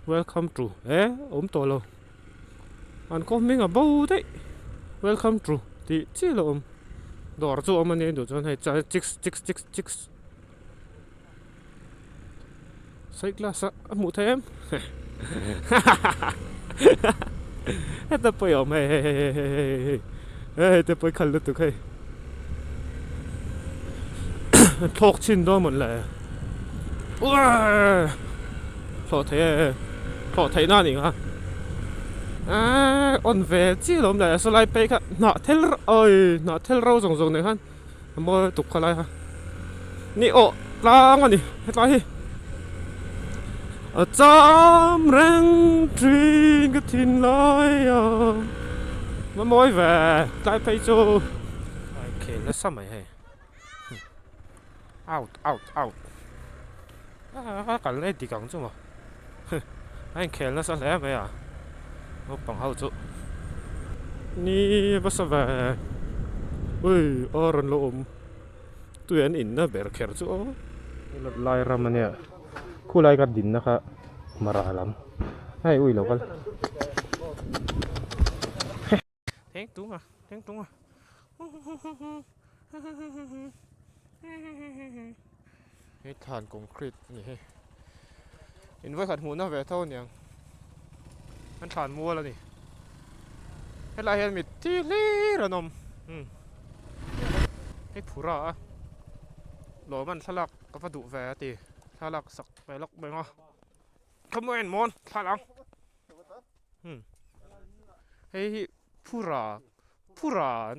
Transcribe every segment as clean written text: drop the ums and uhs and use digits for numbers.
welcome to to lo an ko mi nga bo te welcome to ti chi lo dor chu om ani do chon hai cha chicks sai class a mu them ta poi om ta poi khal lu tu khai thok chin do mon la wow พอเทน่านี่ฮะอ่อนเวจีลมเลยสไลด์ไปครับหน้าเทลหน้าเทลเราส่งเนี่ยฮะมอตุกอะไรฮะนี่โอ้ล้างอันนี้ให้ตายจำแรงทรีกทินลอยมามอยแหวตายไปโจโอเคแล้วสมัยให้outกันเล่นดีกังจังวะanh khéo nó sao lẽ vậy à nó bằng hậu chỗ ni bắt sao về ui oran lom tụi anh in nó bẹt khéo chỗ lai ra mà nè khu lai cái đỉnh nó khá mara lắm hay ui lâu cái thén tung à cái than concrete nàyเห็นว่าขัดหูน่าแหวะเท่าเนี่ยมันฐานมัวแล้วนี่ให้ลายเห็นมิดที่ลี่ระนมให้ผู้ราหล่อมันสลักกับดุแหวะตีสลักสักไปล็อกไปงอขโมยมอนสลังให้ผู้รา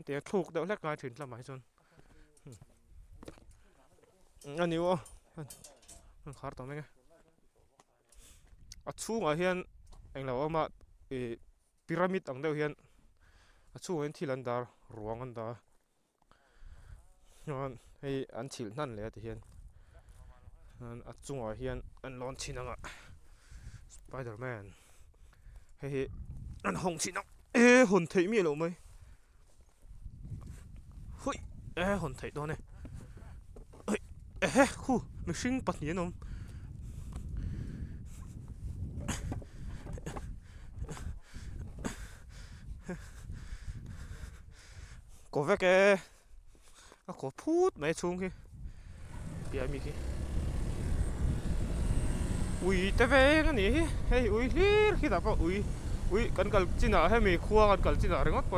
เดี๋ยวถูกเดี๋ยวแรกงานถึงละหมายจนอันนี้วะมันขาดต่อไหมไงชูงเฮียนเองเราเอามาพีระมิดอังเดียวเฮียนชูงเห็นที่ลันดาร์รวงอันดาย้อนให้อันชิลนั่นเลยที่เฮียนอันชูงเฮียนอันลอนชินังอะสไปเดอร์แมนให้อันหงชินังหุ่นไทยมีหรือไม่เฮ้ยหุ่นไทยตัวเนี่ยเฮ้ยคู่ไม่ชิงปัดเนียนมก็แวกก็พูดไม่ชุ่มขี้เปียมีขี้อุ้ยแต่เวกันนี่เฮ้ยอุ้ยลีขี้ตาปะอุ้ยกันกัลจิน่าให้มีครัวกันกัลจิน่าเรื่องอะไร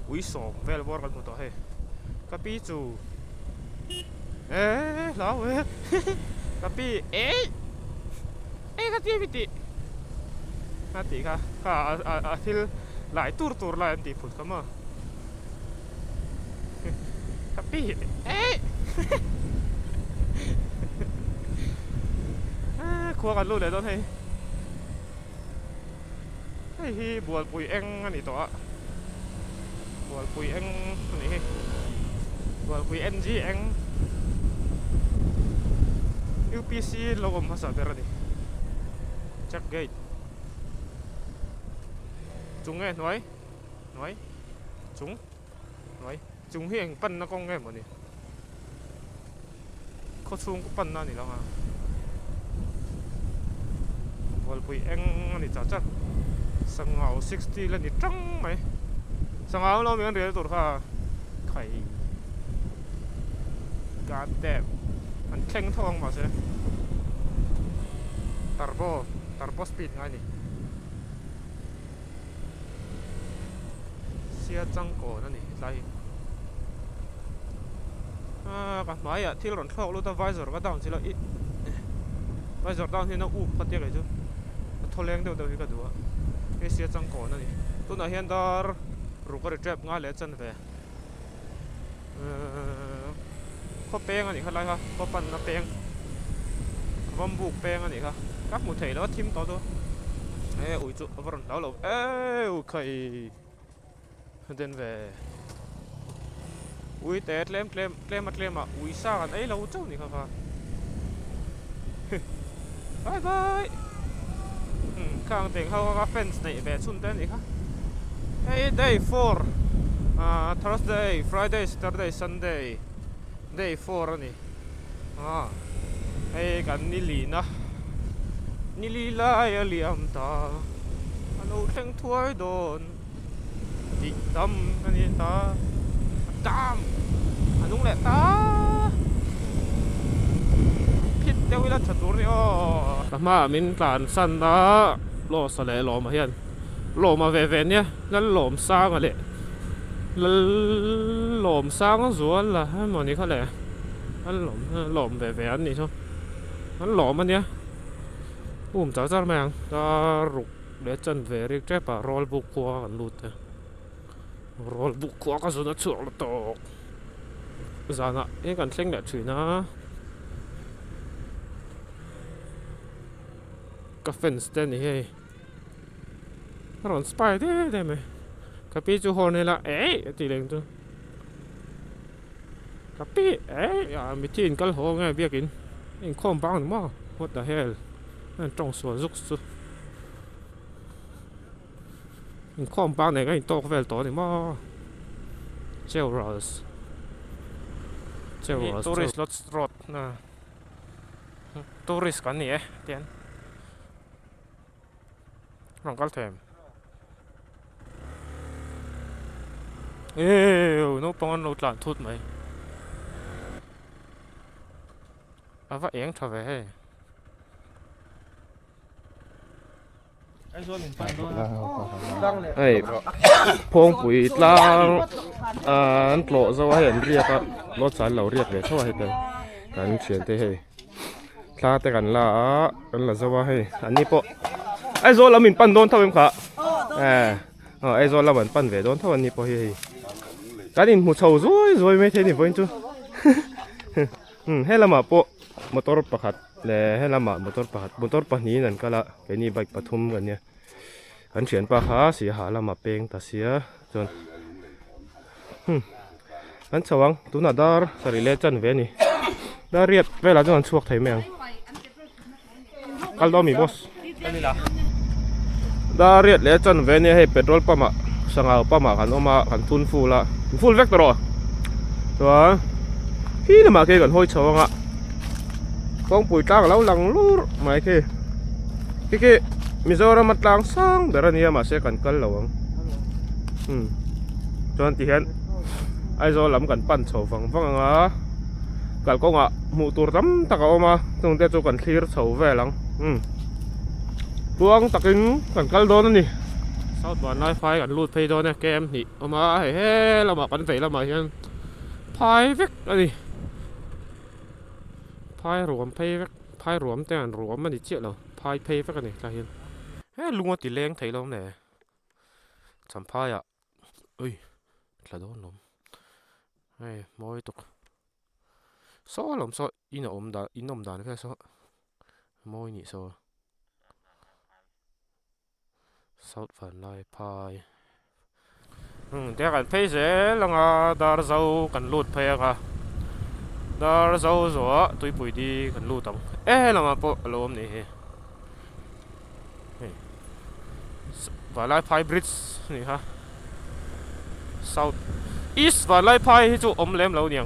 อุ้ยสองเวลบอร์กันหมดตัวเฮ้กับปีจูแล้วกับปีกับที่พิตินาติค่ะที่หลายตัวหลายอันติผุดกันมากับพี่ครัวกันรู้เลยตอนนี้บัวปุยเอ็งอันนี้ตัวบัวปุยเอ็งอันนี้บัวปุยเอ็นจีเอ็ง UPC โลกภาษาเบรดิจักเกตจุงไงหน่อยจุงหน่อยจุงเฮียงปั้นนักกงไงหมดนี่เขาชุงก็ปั้นนั่นนี่แล้วฮะบอลปุยเอ็งนี่จัดสังเอา60แล้วนี่จังไหมสังเอาเราไม่กันเรียนตัวค่ะไข่การแดดมันแข็งทองมาใช่ตาร์โบสปีดไงนี่เสียจังโกนั่นนี่ไรกับหมายที่หล่นเข้ารูดไวเซอร์ก็ดาวน์สิละอีไวเซอร์ดาวน์ที่น่าอู้ปัดเยอะเลยจูทอลเลงเดียวที่ก็ดูอ่ะเสียจังโกนั่นนี่ตัวไหนเห็นดาร์รูก็ได้เจ็บง่ายเลยจันเว้ข้อเป้งอันนี้คืออะไรครับข้อปั่นน้ำเป้งบอมบุกเป้งอันนี้ครับกับหมูเถยแล้วทิมต่อตัวอุ้ยจุบอลแล้วโอเคเดินไปอุ้ยแต่เคลมอ่ะอุ้ยซ่ากันเราเจ้านี่ครับบายข้างเตียงเขาก็เฟนส์ในแบบชุนเต้นนี่ครับ day 4 Thursday Friday Saturday Sunday day 4นี่กันนี่ลีนะ นี่ลีลายเหลี่ยมตาอันเอาแทงถ้วยโดนดิดำอันนี้ตาดำอันนู้นแหละตาพิษเดียวเวลาฉันดูเนี่ยแต่มามินตานสันนะโลสเลโลมาเฮียนโลมาเวเวนเนี่ยนั่นโลมสร้างอะไรแล้วโลมสร้างก็สวนละให้หมอนี่เขาเลยนั่นโลมเวเวนนี่ใช่นั่นโลมมันเนี่ยจ้าจ้าแมงตารุกเดี๋ยวจันเวริกเจ็บปะรอลบุกขวากันลุดรอลบุกขวาก็สุดชั่วละตกจานะเอ้กันเซ็งเด็ดฉุยนะกับเฟนสเตนนี่เฮ้ยรอนสไปเดอร์ได้ไหมกับพี่จูโฮนี่ละเอ๊ะตีเล็งตัวกับพี่เอ๊ะอย่ามีที่อินกัลโฮไงเบี้ยกินอินคอมบังมั้ง what the hell นั่นตรงส่วนสุกสุดอินคอมบังไหนก็อินโตกเวลตัวนี่มั้งเจลรอสตัวริสรถรถนะตัวริสกันนี่เตียนรองกัลเทมเอ้ยโน้ตปอนโน้ตหลานทุดไหมเอาว่าเองทำไมไอ้พงปุ๋ยล้างอันโปรสว่าเห็นเรียกอะรถสารเราเรียกเลยเท่าไหร่กันการเขียนเตะให้ลาแต่กันละกันละสว่าให้อันนี้ปะไอ้โซเราหมิ่นปั้นโดนเท่าไหร่ค่ะไอ้โซเราเหมือนปั้นเวโดนเท่านี้ปะเฮ้ยการอินหูเฉาซวยไม่เท่นี่ปะอินจูให้ละมาปะมอเตอร์ประคัดเลยให้ละมามอเตอร์ประคัดมอเตอร์ปะนี้นั่นก็ละแค่นี้ใบปฐุมกันเนี่ยอันเฉียนปะหาเสียหาละมาเปงแต่เสียจนอันสว่างตุนาดาร์สริเลจันเวนี่ดาเรียดเวลาจนช่วงไทยแมงกัลดอมีบอสดาเรียดเลจันเวนี่ให้เป็นรถปะมาสังเอาปะมากันออกมากันทุนฟูละฟูลเวกตรอตัวพี่เนี่ยมาเกี่ยกันห้อยชงอ่ะกองปุ๋ยตั้งแล้วหลังลูรไม่เกี่ยพี่มิโซรามัดลังสังเดี๋ยวนี้มาเสกันกันแล้วจนที่เห็นไอ้โซลำกันปั้นโฉฟังอ่ะกัลก็อ่ะหมูตัวตั้มตะกเอามาตรงเดียวจกันคลีร์โฉแวหลังพวงตะกินกันกัลโดนนี่เสาบอลไล่ไฟกันลูดเพย์โดนเนี่ยเกมนี่เอามาเฮ้เรามาปั้นเฟยเรามาเห็นพายเวกอะไรพายรวมเพย์เวกพายรวมแต่รวมมันดิเจี๊ยเราพายเพย์เวกกันนี่เราเห็นเฮ้ลุงว่าตีแรงไทยเราเนี่ยสัมภาระเอ้ยกระโดดลมเฮ้ยมอยตุกโซ่ลมโซ่อินอมดาอินอมดานแค่โซ่มอยนี่โซ่สาวฝันลายพายเดี๋ยวกันเพย์เสร็จแล้วก็ดาร์เจ้ากันลูดเพย์ค่ะดาร์เจ้าสัวตุยปุ๋ยดีกันลูดตังเรามาปะลมนี่ว่าไล่พายบริดจ์นี่ฮะ South East ว่าไล่พายให้จูอมเล็มเราเนี่ย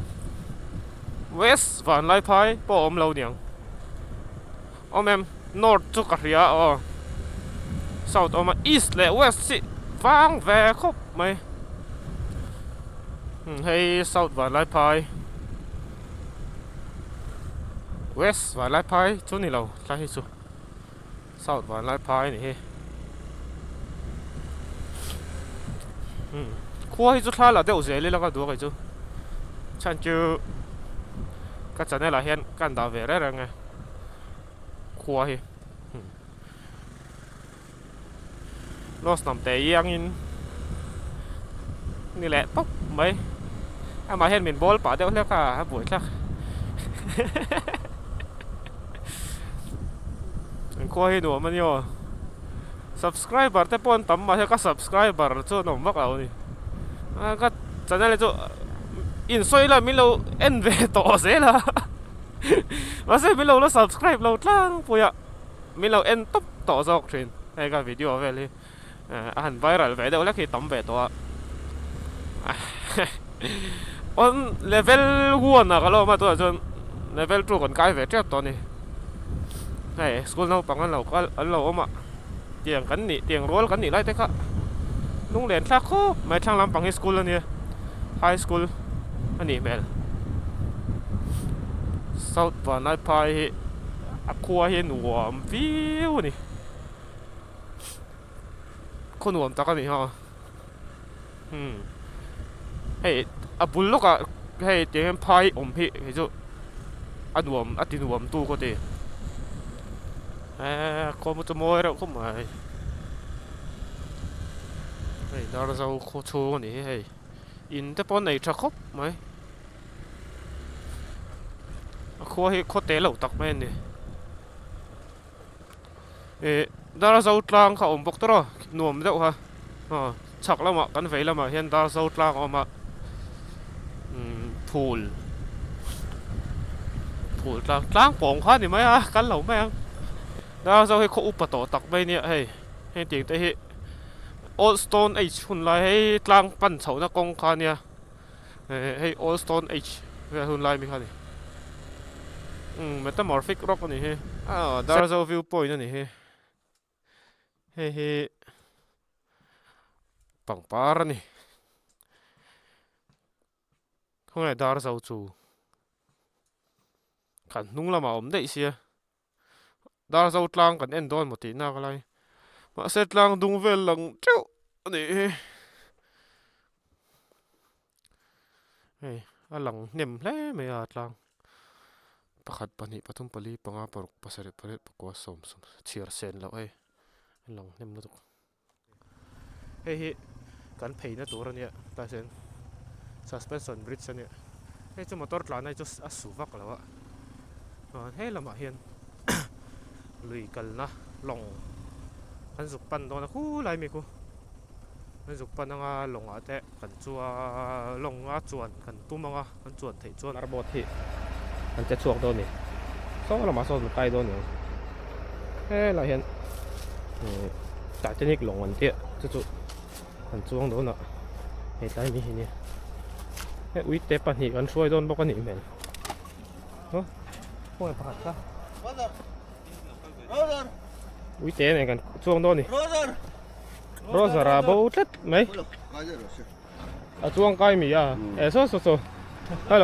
West ว่าไล่พายปออมเราเนี่ยอมNorth จุกเรียSouth ออกมา East และ West สิฟังแวครบไหมให้ South ว่าไล่พาย West ว่าไล่พายจุนี่เราใช่ให้จู South ว่าไล่พายนี่เฮ้ครัวให้จุดท่าละเดี๋ยวเสียเลยแล้วก็ดูกันจูฉันจูก็จะได้ละเห็นกันดาวเวรได้ไงครัวให้รสน้ำเตยยังอินนี่แหละปุ๊บไหมมาเห็นเป็นบอลป่าเดี๋ยวแล้วก็บุ๋ยสักครัวให้หนูมันอยู่ subscriber แต่ปนต่ำมาเท่ากับ subscriber จูหนุ่มมากเอานี่ก็จะนั่นเลยจูอินสวยละมิเราเอ็นเวต่อเสียละมาเสียมิเราแล้ว subscribe เราตั้งปุยอะมิเราเอ็นตุ๊บต่อจอกเทรนให้กับวิดีโอเวลี่หันไวรัลไปเดี๋ยวแล้วคือต่ำไปตัวอันเลเวลหัวน่ะก็เรามาตัวจนเลเวลจูก่อนใกล้เวทเจ็บตัวนี้ hey school nào bằng anh lâu mà tiền cắn nị tiền roll cắn nị lại thế cả lung liền xác khô mấy thằng làm bằng school này high school anh nị mẹ South và Nai Pai aqua hiền warm view nị con warm tao cái nị ha hey bul lúc à hey tiếng Pai pi cái chỗ anh warm tin warm tu có thể có một chỗ mồi đâu không phải hey đó là sao khó chịu nè hey in cái bọn này chắc khóc mấy khó hay khó té lẩu tắc mấy nè đó là sao trangเขาbốc đó nuông đâu ha chắc là mà cái vậy là mà hiện đó là sao trang mà pool trang bóng khác thì mấy à cái lẩu mấy anh đó sao hay khó ụp tổ tắc mấy nè hey hay tiếng tới hey Old Stone Age หุ่นลายให้กลางปั่นเสาหน้ากองคาเนี่ยให้ Old Stone Age หุ่นลายมีค่ะนี่Metamorphic Rock นี่เฮ้Darzo Viewpoint นี่เฮ้ปังปาร์นี่ข้างใน Darzo จูขันนุ่งละมาอมได้เสีย Darzo กลางกันเอ็นดอนหมดทีน่าก็เลยมาเสร็จลังดุงเวลลังเจ้านี่เฮ้ยหลังเน่มแล้ไม่อาจลังประคัดปนิปทุมปลีปังอาปรุกปัสเรปเรปกัวสมเชียร์เซนแล้วเอ้ยหลังเน่มนะทุกเฮ้ยการเพย์นะตัวเนี่ยตาเซน suspension bridge เนี่ยเฮ้ยจะมาตอดหลานไอ้จะสุวักแล้วอะเฮ้ยละมาเฮียนลุยกันนะลงอันสุกปันตรงนั้นคู่ไรมีคู่อันสุกปันนั่งลงแต่กันจัวลงจวนกันตุ้มมั่งกันจวนถี่จวนอาร์บอที่อันจะช่วงโดนนี่ซ้อเรามาซ้อมใกล้โดนนี่เฮ้ยเราเห็นจากเจนิกลงวันเตี้ยจุดกันช่วงโดนอ่ะเฮ้ยได้มีนี่เฮ้ยอุ้ยเตะปันหีกันช่วยโดนบอกกันหนีเหม็นเฮ้ยพวกไอ้ผัดซะอุ้ยเตะเนี่ยกันช่วงโดนนี่โรสราบูทัดไหมช่วงใกล้มีโซ่ฮัลโหล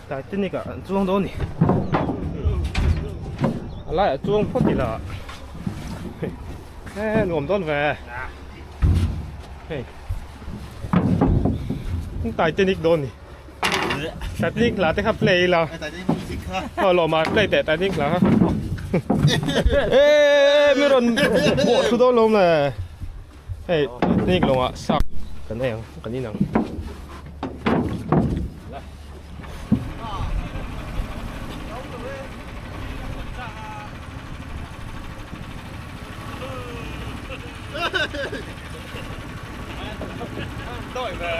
แต่ที่นี่ก็ช่วงโดนนี่อะไรช่วงพอดีละหนุ่มต้นแหวเฮ้ยแต่ที่นี่โดนนี่แต่ที่นี่หลาแต่ครับเพลย์เราพอเรามาเพลย์แต่ที่นี่หลาไม่โดนโบดสุดโดนลมเลยเฮ้ยนี่ลงอ่ะสักกันได้ยังกันนี่นังด้วยแม่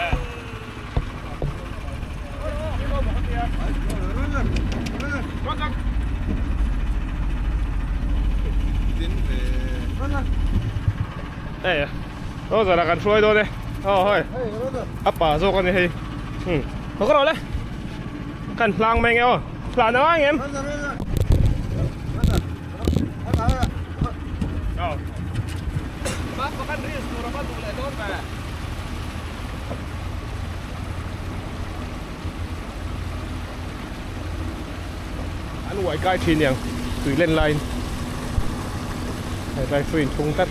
เอ้ยเราจะรักกันช่วยด้วยเลยเฮ้ยอัปปะโซกันนี่เฮ้ยเราก็รอเลยกันล้างแมงเงี้ยล้างน้ำเงี้ยมากันรีสตัวเราดูเลยโดนไปอันไหวใกล้ทีเนี่ยสื่อเล่นไลน์ไลน์สื่อทุ่งตัด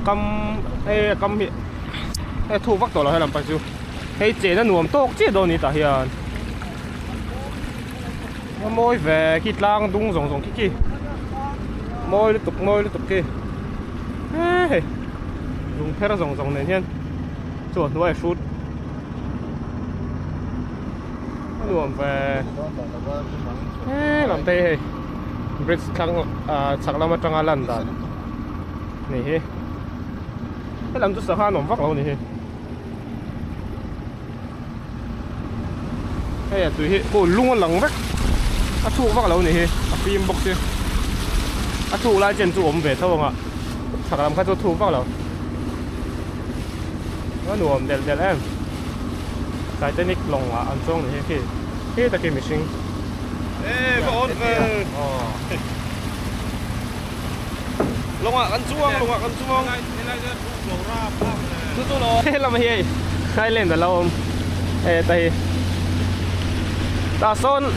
กำถูกวักตัวเราให้ลำไปจูให้เจนั่นหนุ่มโต๊ะเจโดนนี่ตาเฮียนมวยแหวกิดล่างดุงส่งกิ๊กมวยลุตุกกี้เฮ้ยดุงเพลส่งเนี่ยเฮียนจวดด้วยฟุตหนุ่มแหวลำเตะบริกครั้งฉักเรามาจังอาลันดานี่เฮ้ยลำจุดสะพานหนุ่มฟักเรานี่เฮ้ยเฮ้ยตัวเฮ้ยโอ้ลุงหลังแบกถูกฟักเรานี่เฮ้ยฟิล์มบอกสิถูกลายเจนจูอมเวทเท่าไหร่ฉักเราแค่ตัวถูกฟักเรา nó nuông đẹp đẹp em cái tên nick lồng à ăn xong này khi ta kia mình sinh có lồng à ăn chuông tu lo thế làm gì hai lên là lâu tại ta son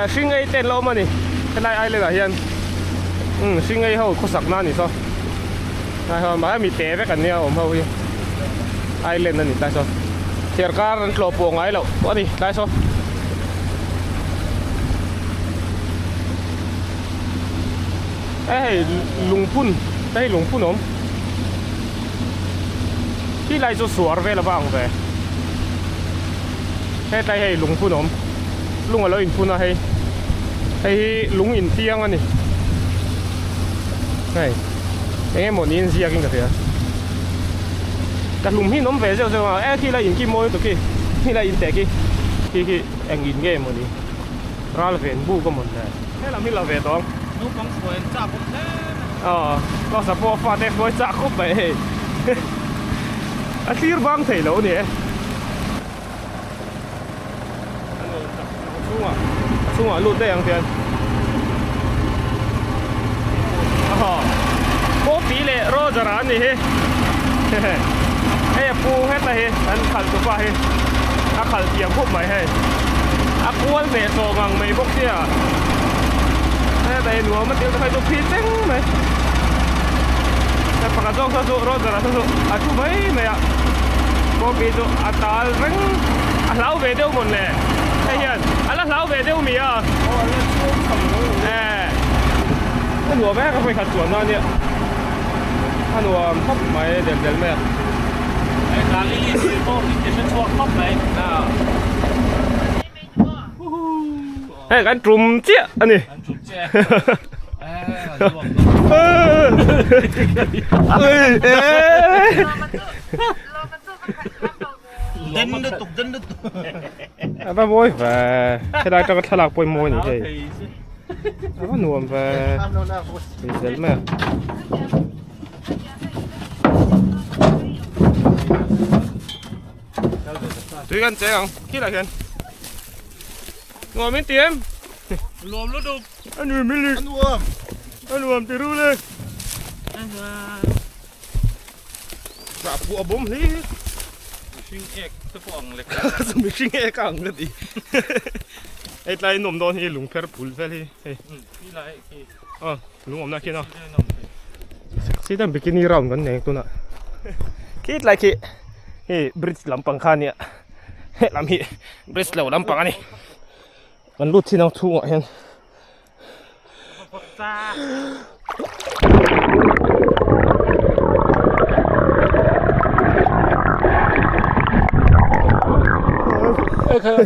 sinh ấy tên lâu mà nè cái này ai lên là hiền sinh ấy hậu có sạc na nè sao ai hậu mà mi té với cái này ông hậu ai lên là nè tại sao thiệt cả anh lột bộ ngay lâu quá đi tại sao ấy lùng phun đây lùng phun khôngที่ไรจะสวนเวลาบ้างเว้ยให้ใจให้ลุงพูนผมลุงอะไรอินพูนอะให้ลุงอินเตียงอันนี้ไงไอ้หมดนี้เสียกินกับเสียแต่ลุงพี่น้องเว้ยเจ้าเจ้าว่าที่ไรอินกี่โมยตัวกี้ที่ไรอินแต่กี้ที่เอ็งอินเงี้ยหมดนี้ร้านเวนบูก็หมดเลยให้เราไม่เราเวต้องลูกของสวยจับผมแท้อ๋อก็สปอร์ตฟาดเด็กน้อยจักเข้าไปอาชีพบางทีแล้วเนี่ยช่วงลุดได้ยังเพียนอ๋อโคปีเล่รอจร้านนี่เฮ้ไอ้ปูเฮ็ดอะไรเฮ้อันขัดตัวฟ้าเฮ้อาขัดเสียงพวกใหม่เฮ้อาปูอันเมโซงังไม่พวกเสียไอ้แต่หนูมันเดี๋ยวจะไปตัวพีเต้งไหมแต่ปากกาจ้องสู้รอจร้านสู้อาชูไม่อะพวกนี้ตัวอาตาเร่งอาเหล้าเวเดียวหมดเลยไอ้เหี้ยอาเหล้าเวเดียวมีอ่ะถ้าหนูแม่ก็ไปขัดสวนนั่นเนี่ยถ้าหนูชอบไหมเด็ดๆแม่ไอ้ร้านนี้ซื้อโต๊ะที่จะเป็นช่วงครบไหมเฮ้ยกันจุ่มเจี๊ยอันนี้จุ่มเจี๊ยเดินตุกป้าโวยแฝงแค่ได้จะกระทลักปวยมวยนี่ใช่ป้าหนุ่มแฝงดีเซลแม่ดูกันเจ๊งขี้อะไรกันหนุ่มไม่เตรียมรวมแล้วดูอันนี้ไม่ลึกอันรวมจะรู้เลยปรับบัวบุ้มนี่ชิงเอกสปองเล็กสมิชิงเอกอังเลยดิไอ้ไรหนุ่มโดนที่ลุงเพลปุลเฟลี่เฮ้ยที่ไรอ๋อลุงผมน่าคิดเนาะสิตั้งบิกินี่เราเหมือนกันเนี่ยตัวน่ะคิดอะไรคิดเฮ้ยบริดจ์ลำปังคาเนี่ยเฮ้ยลำฮีบริดจ์เหล่าลำปังอันนี้มันรุดที่น้องทุ่งอ่ะเห็น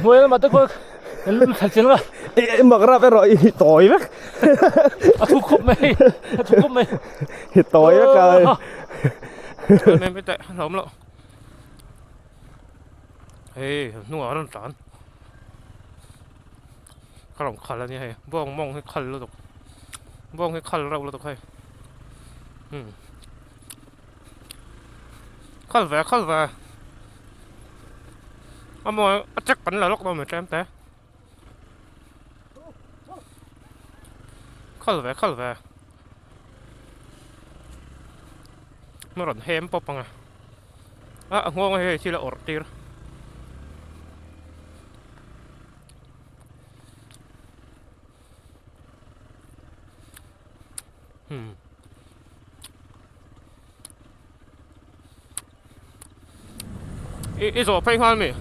뭐야 맞다 그 잘 치는 거 mặc ra phải rồi tội bác thu cúp mày tội bác ơi mày mới tệ lắm lộ ê nó ở đâu trán cái lòng khăn là như thế bong mong cái khăn luôn được bong cái khăn rau luôn được hay khăn về mà chắc bắn là lúc đâu mà cho em té khăn về nó còn hem bóp bằng à ngon hay chỉ là ổn điอีสอบเพลงฮันมั้ย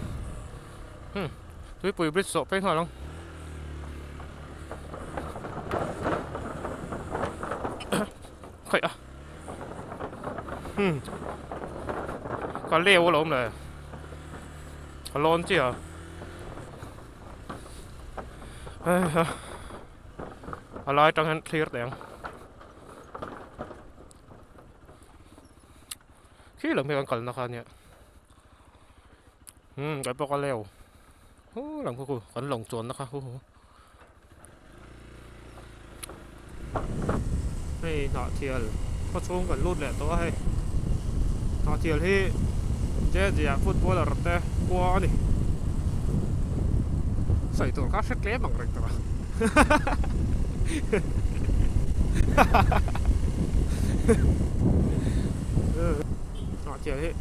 ด้วยปุ๋ยบริสุทธิ์เพลงฮันลงใครอ่ะก็เลี้ยวล้มเลยก็ร้อนจีอ่ะอะไรจังหันเคลียร์แต่ยังขี้เหลืองเป็นกันนะครับเนี่ยcái bọc cá leo làm cô còn lồng trốn đó đây nọ thiệt có xuống còn lút lẹ to hay nọ thiệt thì chế gì à football là rất qua đi xây tổ khác rất lẽ bằng rạch rồi nó chơi hết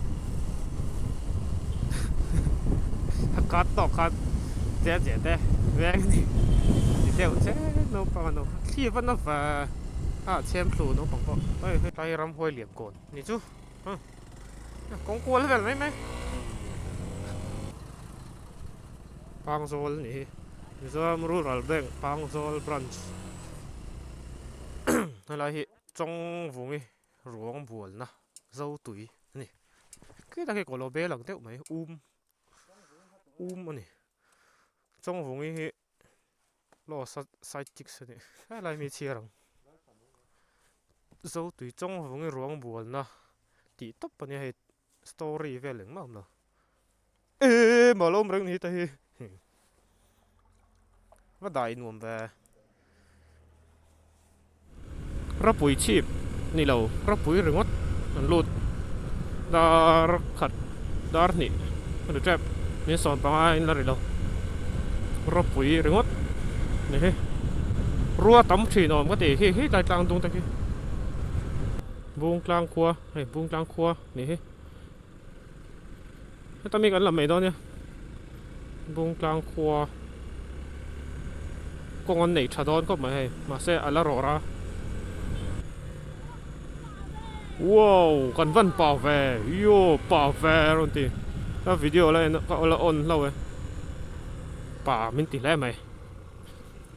cắt tóc cắt chế chế đấy về đi đều chế nó bằng nó khi vẫn nó và xem thử nó bằng có ơi tay rắm hôi liệp cồn nhỉ chú con cua lên vậy mấy pang zol nhỉ Mizoram Rural Bank pang zol branch hay là hi trong vùng ấy ruộng buồn na dâu tuổi nè cái đó cái cổ lô bé lần tiêu mấy anh nè trong vùng ấy lo sai chích nè hay là mi chia rằng dâu tuổi trong vùng ấy ruộng buồn na tí tóc anh ấy story về lưng mà không nào ê mà lôm rừng này tay và đại nuông vềรับปุ๋ยชีพนี่เรารับปุ๋ยหรืองดมันรูดดาร์ขัดดาร์นี่มันจะแจ็บมีสอนประมาณนั้นเลยเรารับปุ๋ยหรืองดนี่เฮ้รัวตั้มฉีนอมก็ตีเฮ้เฮ้ลายกลางตรงตะกี้บุ้งกลางครัวเฮ้บุ้งกลางครัวนี่เฮ้ต้องมีกันหรือไม่ตอนเนี้ยบุ้งกลางครัวกองอันไหนชาดอนก็ไม่ให้มาเสียอะไรหรอละwow con văn bảo vệ yo bảo vệ luôn thì cái video này nó có là on lâu rồi bảo mình tỷ lệ mày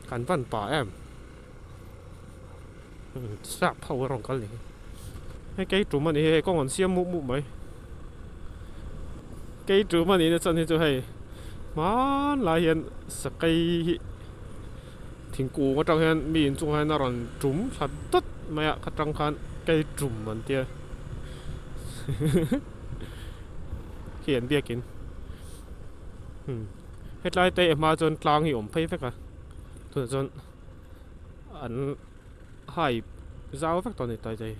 con văn bảo em sắp hậu rong cái này cái chủ mà này có còn xiêm mũ mày cái chủ mà này nó chân thì cho hay mà lại hiện sạc cái thỉnh cú có trong hiện miền trung hay nó còn trúng thật tất mày ạ trong khăn cây trùm mình tia hiện bia kín hết lại tệ mà dần klang hiểu phải phải cả thôi dần ảnh hải giáo phát toàn này tại đây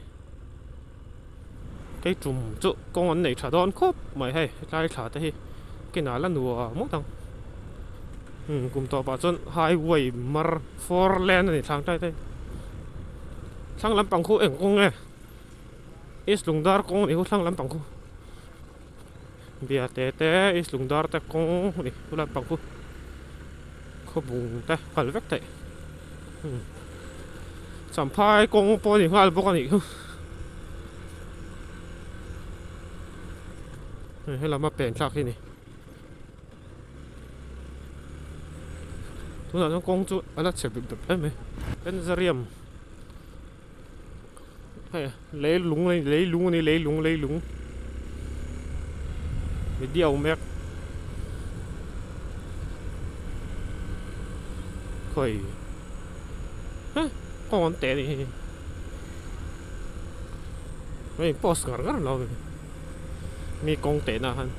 cây trùm chỗ con anh này trả đòn khốp mày hay lại trả tới cái nào là nùa mốt thằng cùng tàu bảo dần highway mar four lane này thằng đây đây sang làm bằng khu ẻng con nghe is lùng dar con này sang làm bằng khu bia té té is lùng dar ta con này làm bằng khu khu bùng ta phải vắt tệ sắm phai con po thì hoa po này hay là mà bền chắc thế này tôi nói con chú ở đó sẽ bị đập em bên ra riêng lấy lúng này lấy lúng này lấy lúng để điều mẹ khởi con té này mấy post ngắn ngắn lâu rồi mi con té nào hắn